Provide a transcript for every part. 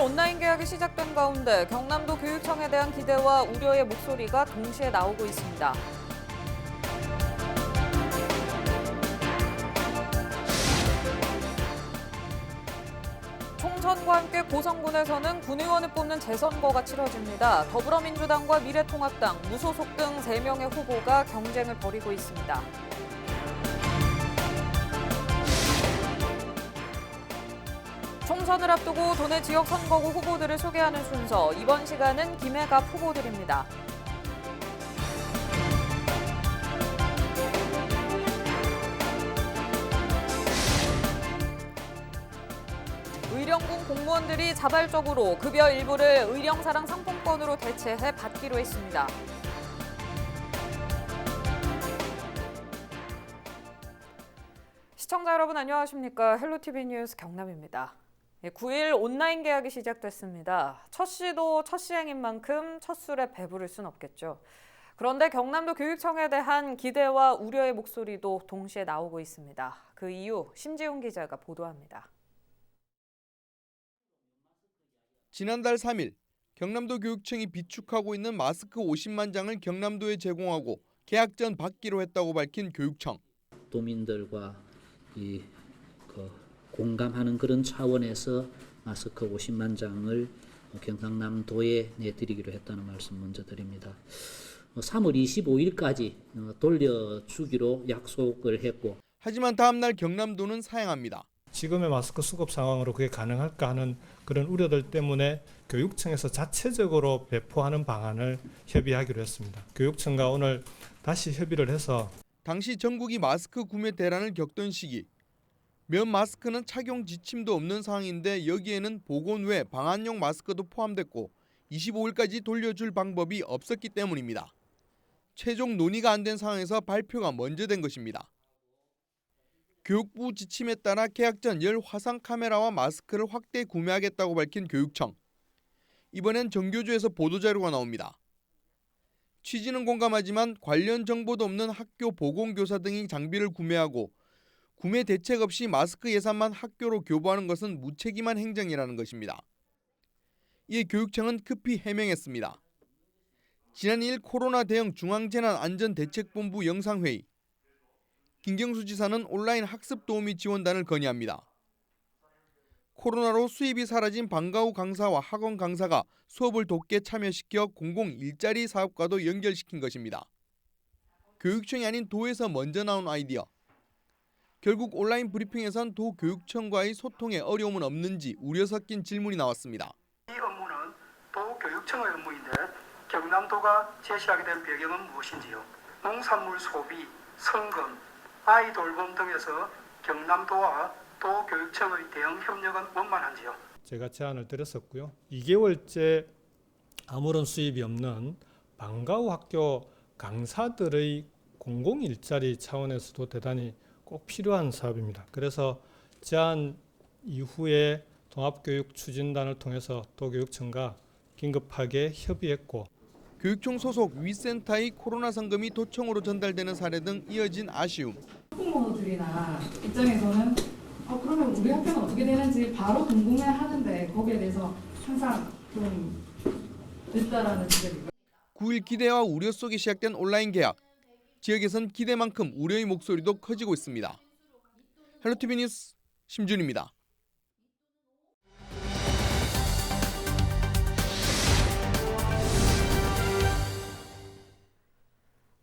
온라인 개학이 시작된 가운데 경남도 교육청에 대한 기대와 우려의 목소리가 동시에 나오고 있습니다. 총선과 함께 고성군에서는 군의원을 뽑는 재선거가 치러집니다. 더불어민주당과 미래통합당, 무소속 등 3명의 후보가 경쟁을 벌이고 있습니다. 총선을 앞두고 도내 지역 선거구 후보들을 소개하는 순서, 이번 시간은 김해갑 후보들입니다. 의령군 공무원들이 자발적으로 급여 일부를 의령사랑 상품권으로 대체해 받기로 했습니다. 시청자 여러분 안녕하십니까? 헬로티비 뉴스 경남입니다. 9일 온라인 개학이 시작됐습니다. 첫 시도 첫 시행인 만큼 첫 술에 배부를 순 없겠죠. 그런데 경남도 교육청에 대한 기대와 우려의 목소리도 동시에 나오고 있습니다. 그 이유 심지훈 기자가 보도합니다. 지난달 3일 경남도 교육청이 비축하고 있는 마스크 50만 장을 경남도에 제공하고 개학 전 받기로 했다고 밝힌 교육청. 도민들과 공감하는 그런 차원에서 마스크 50만 장을 경상남도에 내드리기로 했다는 말씀 먼저 드립니다. 3월 25일까지 돌려주기로 약속을 했고, 하지만 다음 날 경남도는 사양합니다. 지금의 마스크 수급 상황으로 그게 가능할까 하는 그런 우려들 때문에 교육청에서 자체적으로 배포하는 방안을 협의하기로 했습니다. 교육청과 오늘 다시 협의를 해서 당시 전국이 마스크 구매 대란을 겪던 시기, 면 마스크는 착용 지침도 없는 상황인데 여기에는 보건 외 방한용 마스크도 포함됐고 25일까지 돌려줄 방법이 없었기 때문입니다. 최종 논의가 안 된 상황에서 발표가 먼저 된 것입니다. 교육부 지침에 따라 개학 전 열 화상 카메라와 마스크를 확대 구매하겠다고 밝힌 교육청. 이번엔 정교조에서 보도자료가 나옵니다. 취지는 공감하지만 관련 정보도 없는 학교 보건교사 등이 장비를 구매하고 구매 대책 없이 마스크 예산만 학교로 교부하는 것은 무책임한 행정이라는 것입니다. 이에 교육청은 급히 해명했습니다. 지난 2일 코로나 대응 중앙재난안전대책본부 영상회의. 김경수 지사는 온라인 학습 도우미 지원단을 건의합니다. 코로나로 수입이 사라진 방과 후 강사와 학원 강사가 수업을 돕게 참여시켜 공공 일자리 사업과도 연결시킨 것입니다. 교육청이 아닌 도에서 먼저 나온 아이디어. 결국 온라인 브리핑에선 도 교육청과의 소통에 어려움은 없는지 우려 섞인 질문이 나왔습니다. 이 업무는 도 교육청의 업무인데 경남도가 제시하게 된 배경은 무엇인지요? 농산물 소비, 성금, 아이 돌봄 등에서 경남도와 도 교육청의 대응 협력은 원만한지요? 제가 제안을 드렸었고요. 2개월째 아무런 수입이 없는 방과 후 학교 강사들의 공공 일자리 차원에서도 대단히 꼭 필요한 사업입니다. 그래서 제안 이후에 통합교육추진단을 통해서 도교육청과 긴급하게 협의했고, 교육청 소속 위센터의 코로나 상금이 도청으로 전달되는 사례 등 이어진 아쉬움. 학부모들이나 입장에서는 그러면 우리 학교는 어떻게 되는지 바로 궁금해하는데 거기에 대해서 항상 좀 늦다라는 지적이. 9일 기대와 우려 속에 시작된 온라인 개학. 지역에선 기대만큼 우려의 목소리도 커지고 있습니다. 헬로티비 뉴스 심준입니다.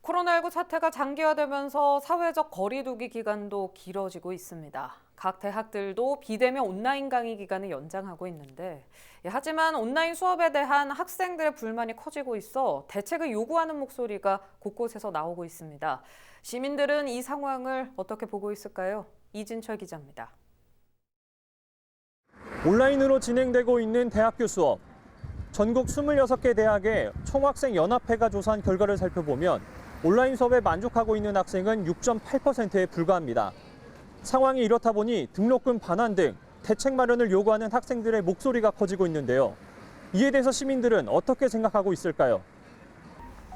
코로나19 사태가 장기화되면서 사회적 거리두기 기간도 길어지고 있습니다. 각 대학들도 비대면 온라인 강의 기간을 연장하고 있는데, 하지만 온라인 수업에 대한 학생들의 불만이 커지고 있어 대책을 요구하는 목소리가 곳곳에서 나오고 있습니다. 시민들은 이 상황을 어떻게 보고 있을까요? 이진철 기자입니다. 온라인으로 진행되고 있는 대학교 수업. 전국 26개 대학의 총학생 연합회가 조사한 결과를 살펴보면 온라인 수업에 만족하고 있는 학생은 6.8%에 불과합니다. 상황이 이렇다 보니 등록금 반환 등 대책 마련을 요구하는 학생들의 목소리가 커지고 있는데요. 이에 대해서 시민들은 어떻게 생각하고 있을까요?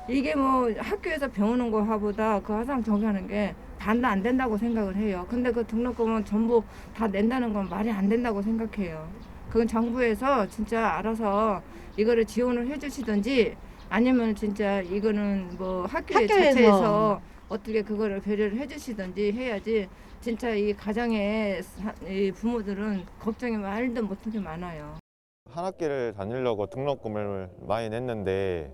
이게 뭐 학교에서 배우는 거보다 그 화상 정하는 게 반도 안 된다고 생각을 해요. 근데 그 등록금은 전부 다 낸다는 건 말이 안 된다고 생각해요. 그건 정부에서 진짜 알아서 이거를 지원을 해주시든지 아니면 진짜 이거는 뭐 학교에 자체에서 어떻게 그거를 배려를 해주시든지 해야지 진짜 이 가정의 이 부모들은 걱정이 말도 못하게 많아요. 한 학기를 다니려고 등록금을 많이 냈는데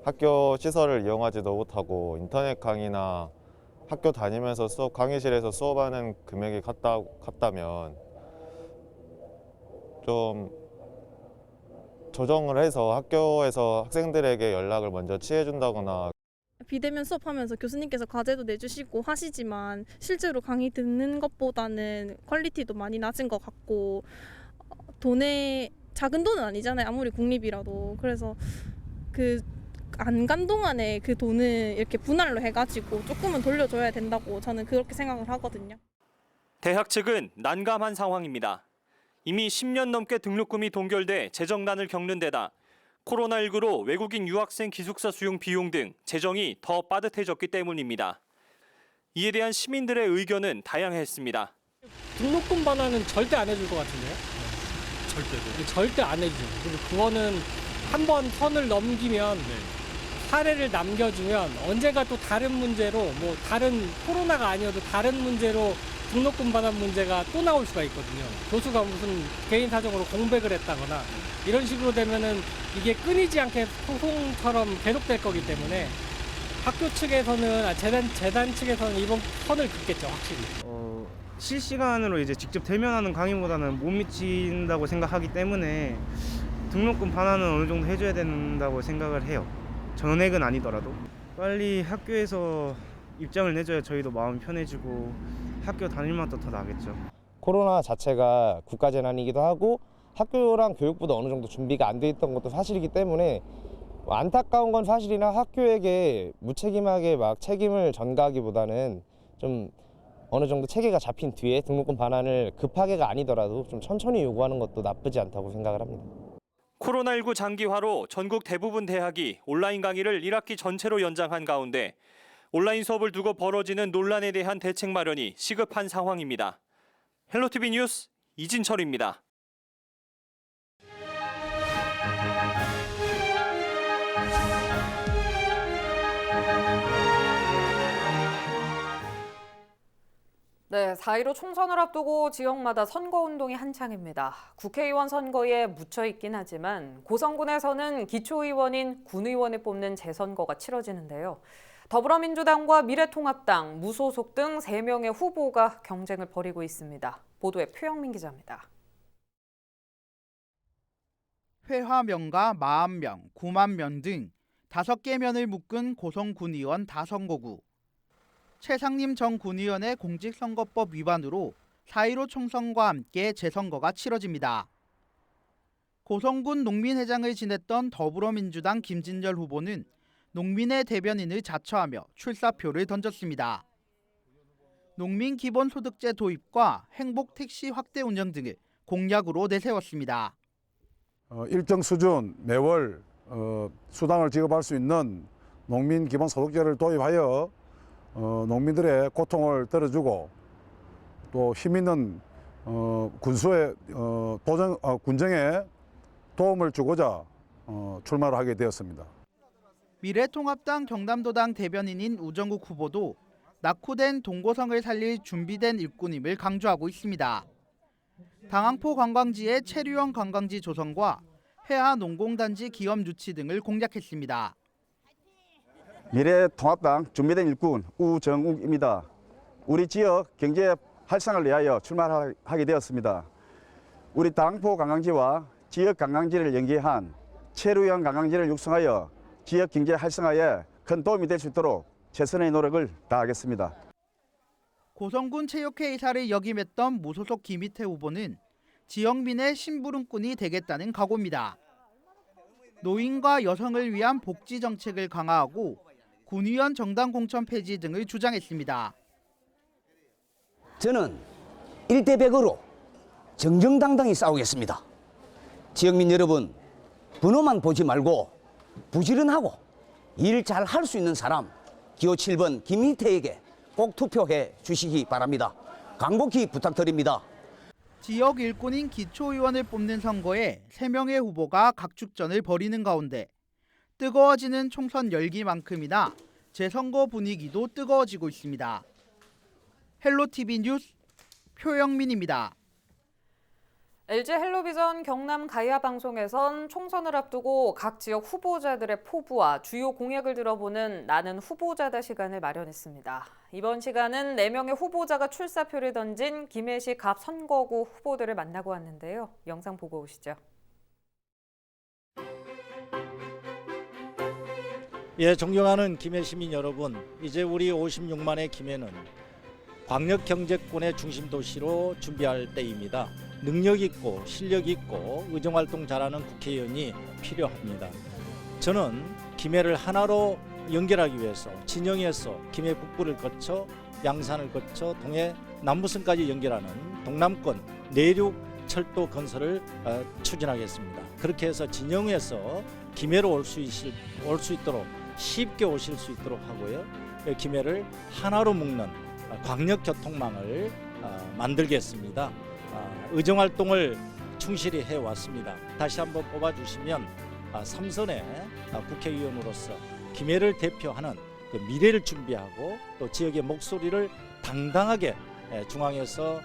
학교 시설을 이용하지도 못하고 인터넷 강의나 학교 다니면서 강의실에서 수업하는 금액이 같다면 좀 조정을 해서 학교에서 학생들에게 연락을 먼저 취해준다거나. 비대면 수업하면서 교수님께서 과제도 내주시고 하시지만 실제로 강의 듣는 것보다는 퀄리티도 많이 낮은 것 같고 작은 돈은 아니잖아요. 아무리 국립이라도. 그래서 안 간 동안에 그 돈을 이렇게 분할로 해가지고 조금은 돌려줘야 된다고 저는 그렇게 생각을 하거든요. 대학 측은 난감한 상황입니다. 이미 10년 넘게 등록금이 동결돼 재정난을 겪는 데다 코로나19로 외국인 유학생 기숙사 수용 비용 등 재정이 더 빠듯해졌기 때문입니다. 이에 대한 시민들의 의견은 다양했습니다. 등록금 반환은 절대 안 해줄 것 같은데요? 절대 안 해주죠. 그리고 그거는 한번 선을 넘기면 사례를 남겨주면 언젠가 또 다른 문제로 다른 코로나가 아니어도 다른 문제로 등록금 반환 문제가 또 나올 수가 있거든요. 교수가 무슨 개인 사정으로 공백을 했다거나 이런 식으로 되면은 이게 끊이지 않게 소송처럼 계속될 거기 때문에 학교 측에서는 재단 측에서는 이번 선을 긋겠죠, 확실히. 실시간으로 이제 직접 대면하는 강의보다는 못 미친다고 생각하기 때문에 등록금 반환은 어느 정도 해줘야 된다고 생각을 해요. 전액은 아니더라도 빨리 학교에서 입장을 내줘야 저희도 마음 편해지고 학교 다닐 맛도 더 나겠죠. 코로나 자체가 국가재난이기도 하고 학교랑 교육부도 어느 정도 준비가 안 돼 있던 것도 사실이기 때문에 안타까운 건 사실이나 학교에게 무책임하게 막 책임을 전가하기보다는 좀 어느 정도 체계가 잡힌 뒤에 등록금 반환을 급하게가 아니더라도 좀 천천히 요구하는 것도 나쁘지 않다고 생각을 합니다. 코로나19 장기화로 전국 대부분 대학이 온라인 강의를 1학기 전체로 연장한 가운데 온라인 수업을 두고 벌어지는 논란에 대한 대책 마련이 시급한 상황입니다. 헬로티비 뉴스 이진철입니다. 네, 4.15 총선을 앞두고 지역마다 선거운동이 한창입니다. 국회의원 선거에 묻혀있긴 하지만 고성군에서는 기초의원인 군의원을 뽑는 재선거가 치러지는데요. 더불어민주당과 미래통합당, 무소속 등 3명의 후보가 경쟁을 벌이고 있습니다. 보도에 표영민 기자입니다. 회화면과 마암면, 구만면 등 5개 면을 묶은 고성군의원 다선거구. 최상림 전 군의원의 공직선거법 위반으로 4.15 총선과 함께 재선거가 치러집니다. 고성군 농민회장을 지냈던 더불어민주당 김진열 후보는 농민의 대변인을 자처하며 출사표를 던졌습니다. 농민 기본소득제 도입과 행복택시 확대 운영 등을 공약으로 내세웠습니다. 일정 수준 매월 수당을 지급할 수 있는 농민 기본소득제를 도입하여 농민들의 고통을 덜어주고 또 힘있는 군수의 군정에 도움을 주고자 출마를 하게 되었습니다. 미래통합당 경남도당 대변인인 우정국 후보도 낙후된 동고성을 살릴 준비된 일꾼임을 강조하고 있습니다. 당항포 관광지의 체류형 관광지 조성과 해화 농공단지 기업 유치 등을 공약했습니다. 미래통합당 준비된 일꾼 우정욱입니다. 우리 지역 경제 활성화를 위하여 출마하게 되었습니다. 우리 당포 관광지와 지역 관광지를 연계한 체류형 관광지를 육성하여 지역 경제 활성화에 큰 도움이 될 수 있도록 최선의 노력을 다하겠습니다. 고성군 체육회 이사를 역임했던 무소속 김희태 후보는 지역민의 심부름꾼이 되겠다는 각오입니다. 노인과 여성을 위한 복지 정책을 강화하고 군의원 정당 공천 폐지 등을 주장했습니다. 저는 1대 100으로 정정당당히 싸우겠습니다. 지역민 여러분, 번호만 보지 말고 부지런하고 일 잘 할 수 있는 사람 기호 7번 김희태에게 꼭 투표해 주시기 바랍니다. 간곡히 부탁드립니다. 지역 일꾼인 기초의원을 뽑는 선거에 3명의 후보가 각축전을 벌이는 가운데 뜨거워지는 총선 열기만큼이나 재선거 분위기도 뜨거워지고 있습니다. 헬로티비 뉴스 표영민입니다. LG 헬로비전 경남 가야 방송에선 총선을 앞두고 각 지역 후보자들의 포부와 주요 공약을 들어보는 나는 후보자다 시간을 마련했습니다. 이번 시간은 4명의 후보자가 출사표를 던진 김해시 갑 선거구 후보들을 만나고 왔는데요. 영상 보고 오시죠. 예, 존경하는 김해 시민 여러분, 이제 우리 56만의 김해는 광역 경제권의 중심 도시로 준비할 때입니다. 능력 있고 실력 있고 의정활동 잘하는 국회의원이 필요합니다. 저는 김해를 하나로 연결하기 위해서 진영에서 김해 북부를 거쳐 양산을 거쳐 동해 남부선까지 연결하는 동남권 내륙 철도 건설을 추진하겠습니다. 그렇게 해서 진영에서 김해로 올 수 있도록 쉽게 오실 수 있도록 하고요. 김해를 하나로 묶는 광역교통망을 만들겠습니다. 의정활동을 충실히 해왔습니다. 다시 한번 뽑아주시면 3선의 국회의원으로서 김해를 대표하는 그 미래를 준비하고 또 지역의 목소리를 당당하게 중앙에서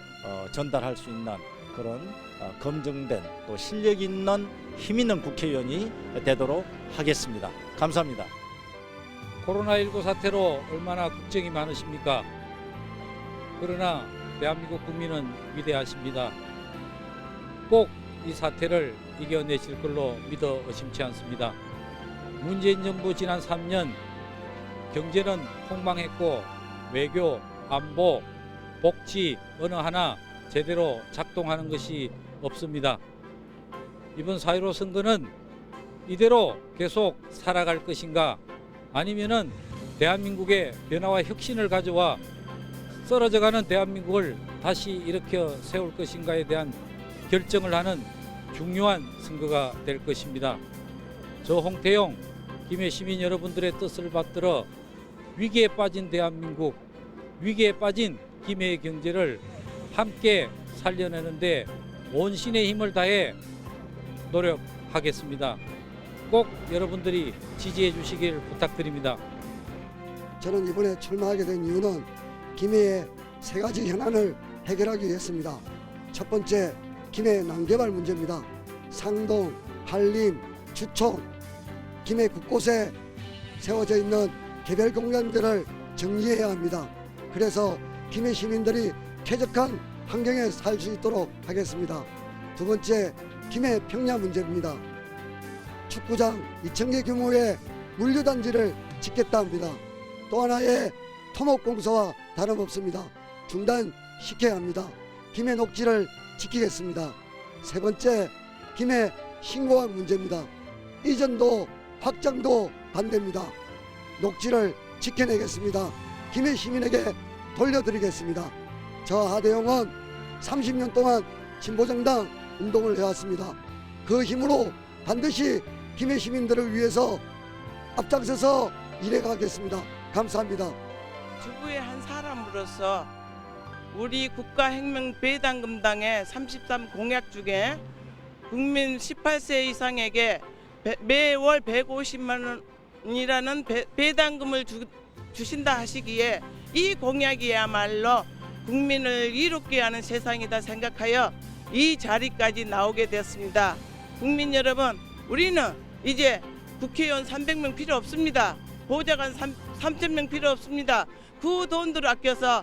전달할 수 있는 그런 검증된 또 실력 있는 힘 있는 국회의원이 되도록 하겠습니다. 감사합니다. 코로나19 사태로 얼마나 걱정이 많으십니까? 그러나 대한민국 국민은 위대하십니다. 꼭 이 사태를 이겨내실 걸로 믿어 의심치 않습니다. 문재인 정부 지난 3년 경제는 폭망했고 외교, 안보, 복지 어느 하나 제대로 작동하는 것이 없습니다. 이번 4.15 선거는 이대로 계속 살아갈 것인가 아니면은 대한민국의 변화와 혁신을 가져와 쓰러져가는 대한민국을 다시 일으켜 세울 것인가에 대한 결정을 하는 중요한 선거가 될 것입니다. 저 홍태용, 김해 시민 여러분들의 뜻을 받들어 위기에 빠진 대한민국, 위기에 빠진 김해의 경제를 함께 살려내는데 온신의 힘을 다해 노력하겠습니다. 꼭 여러분들이 지지해 주시길 부탁드립니다. 저는 이번에 출마하게 된 이유는 김해의 3가지 현안을 해결하기 위해서입니다. 첫 번째, 김해 난개발 문제입니다. 상동, 한림, 주총, 김해 곳곳에 세워져 있는 개별 공간들을 정리해야 합니다. 그래서 김해 시민들이 쾌적한 환경에 살 수 있도록 하겠습니다. 두 번째, 김해 평야 문제입니다. 축구장 2,000개 규모의 물류단지를 짓겠다 합니다. 또 하나의 토목공사와 다름없습니다. 중단시켜야 합니다. 김해 녹지를 지키겠습니다. 세 번째, 김해 신고항 문제입니다. 이전도 확장도 반대입니다. 녹지를 지켜내겠습니다. 김해 시민에게 돌려드리겠습니다. 저 하대영은 30년 동안 진보정당 운동을 해왔습니다. 그 힘으로 반드시 김해 시민들을 위해서 앞장서서 일해가겠습니다. 감사합니다. 주부의 한 사람으로서 우리 국가혁명배당금당의 33 공약 중에 국민 18세 이상에게 매월 150만 원이라는 배당금을 주신다 하시기에 이 공약이야말로 국민을 이롭게 하는 세상이다 생각하여 이 자리까지 나오게 되었습니다. 국민 여러분, 우리는 이제 국회의원 300명 필요 없습니다. 보좌관 3,000명 필요 없습니다. 그 돈들을 아껴서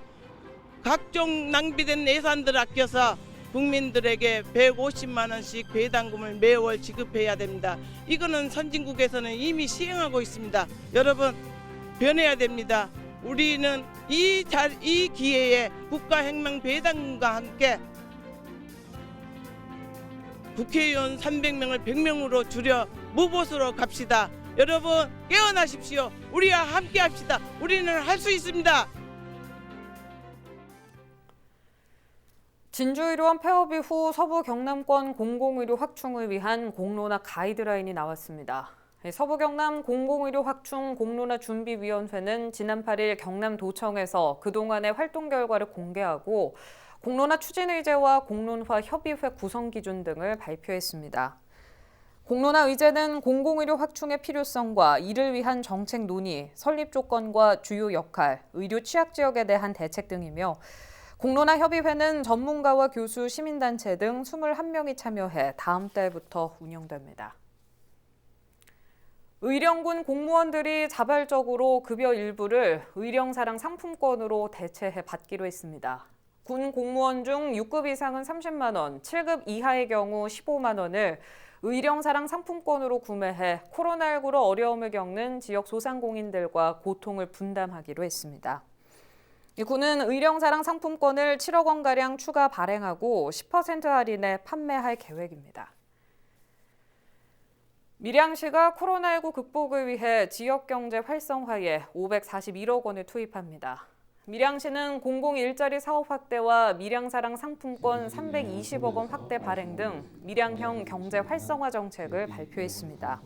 각종 낭비된 예산들 아껴서 국민들에게 150만 원씩 배당금을 매월 지급해야 됩니다. 이거는 선진국에서는 이미 시행하고 있습니다. 여러분, 변해야 됩니다. 우리는 이 기회에 국가혁명배당금과 함께 국회의원 300명을 100명으로 줄여 무보수로 갑시다. 여러분, 깨어나십시오. 우리와 함께 합시다. 우리는 할 수 있습니다. 진주의료원 폐업 이후 서부 경남권 공공의료 확충을 위한 공론화 가이드라인이 나왔습니다. 서부 경남 공공의료 확충 공론화 준비위원회는 지난 8일 경남도청에서 그동안의 활동 결과를 공개하고 공론화 추진 의제와 공론화 협의회 구성 기준 등을 발표했습니다. 공론화 의제는 공공의료 확충의 필요성과 이를 위한 정책 논의, 설립 조건과 주요 역할, 의료 취약 지역에 대한 대책 등이며 공론화 협의회는 전문가와 교수, 시민단체 등 21명이 참여해 다음 달부터 운영됩니다. 의령군 공무원들이 자발적으로 급여 일부를 의령사랑 상품권으로 대체해 받기로 했습니다. 군 공무원 중 6급 이상은 30만 원, 7급 이하의 경우 15만 원을 의령사랑 상품권으로 구매해 코로나19로 어려움을 겪는 지역 소상공인들과 고통을 분담하기로 했습니다. 군은 의령사랑 상품권을 7억 원가량 추가 발행하고 10% 할인해 판매할 계획입니다. 밀양시가 코로나19 극복을 위해 지역경제 활성화에 541억 원을 투입합니다. 밀양시는 공공일자리 사업 확대와 밀양사랑 상품권 320억 원 확대 발행 등 밀양형 경제 활성화 정책을 발표했습니다.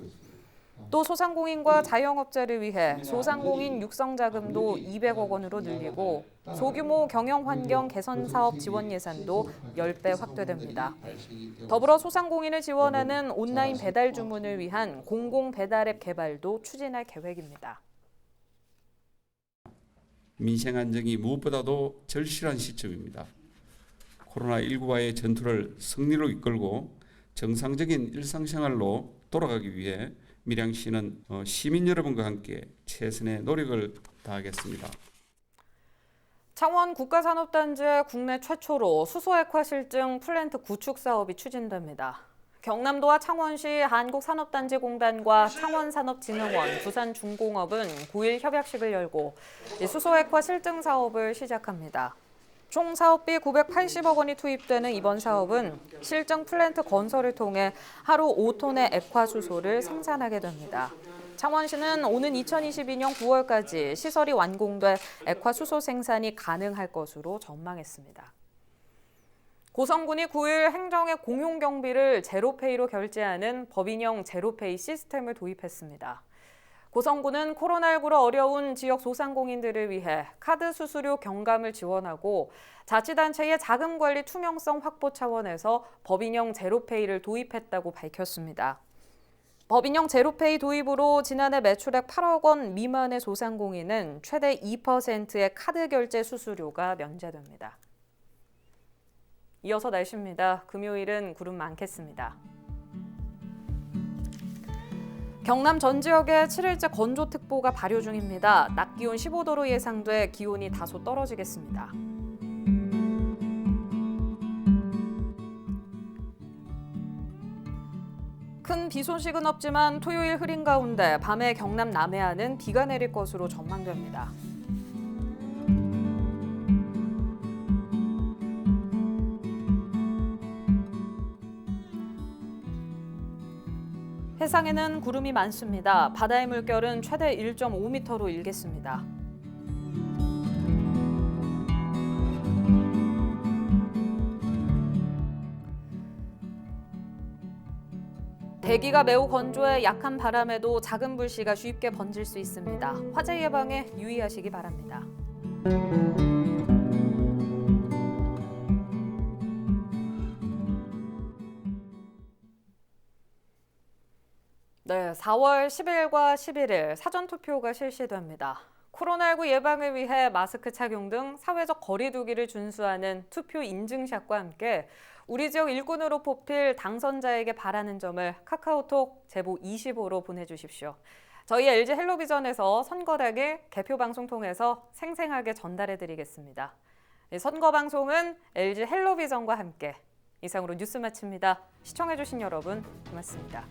또 소상공인과 자영업자를 위해 소상공인 육성 자금도 200억 원으로 늘리고 소규모 경영 환경 개선 사업 지원 예산도 10배 확대됩니다. 더불어 소상공인을 지원하는 온라인 배달 주문을 위한 공공 배달 앱 개발도 추진할 계획입니다. 민생 안정이 무엇보다도 절실한 시점입니다. 코로나19와의 전투를 승리로 이끌고 정상적인 일상생활로 돌아가기 위해 밀양시는 시민 여러분과 함께 최선의 노력을 다하겠습니다. 창원 국가산업단지의 국내 최초로 수소액화 실증 플랜트 구축 사업이 추진됩니다. 경남도와 창원시 한국산업단지공단과 창원산업진흥원, 부산중공업은 9일 협약식을 열고 수소액화 실증 사업을 시작합니다. 총 사업비 980억 원이 투입되는 이번 사업은 실증 플랜트 건설을 통해 하루 5톤의 액화수소를 생산하게 됩니다. 창원시는 오는 2022년 9월까지 시설이 완공돼 액화수소 생산이 가능할 것으로 전망했습니다. 고성군이 9일 행정의 공용 경비를 제로페이로 결제하는 법인형 제로페이 시스템을 도입했습니다. 고성군은 코로나19로 어려운 지역 소상공인들을 위해 카드 수수료 경감을 지원하고 자치단체의 자금 관리 투명성 확보 차원에서 법인형 제로페이를 도입했다고 밝혔습니다. 법인형 제로페이 도입으로 지난해 매출액 8억 원 미만의 소상공인은 최대 2%의 카드 결제 수수료가 면제됩니다. 이어서 날씨입니다. 금요일은 구름 많겠습니다. 경남 전 지역에 7일째 건조특보가 발효 중입니다. 낮 기온 15도로 예상돼 기온이 다소 떨어지겠습니다. 큰 비 소식은 없지만 토요일 흐린 가운데 밤에 경남 남해안은 비가 내릴 것으로 전망됩니다. 해상에는 구름이 많습니다. 바다의 물결은 최대 1.5m로 일겠습니다. 대기가 매우 건조해 약한 바람에도 작은 불씨가 쉽게 번질 수 있습니다. 화재 예방에 유의하시기 바랍니다. 네, 4월 10일과 11일 사전투표가 실시됩니다. 코로나19 예방을 위해 마스크 착용 등 사회적 거리 두기를 준수하는 투표 인증샷과 함께 우리 지역 일꾼으로 뽑힐 당선자에게 바라는 점을 카카오톡 제보 20호로 보내주십시오. 저희 LG 헬로비전에서 선거당일 개표 방송 통해서 생생하게 전달해드리겠습니다. 선거 방송은 LG 헬로비전과 함께 이상으로 뉴스 마칩니다. 시청해주신 여러분 고맙습니다.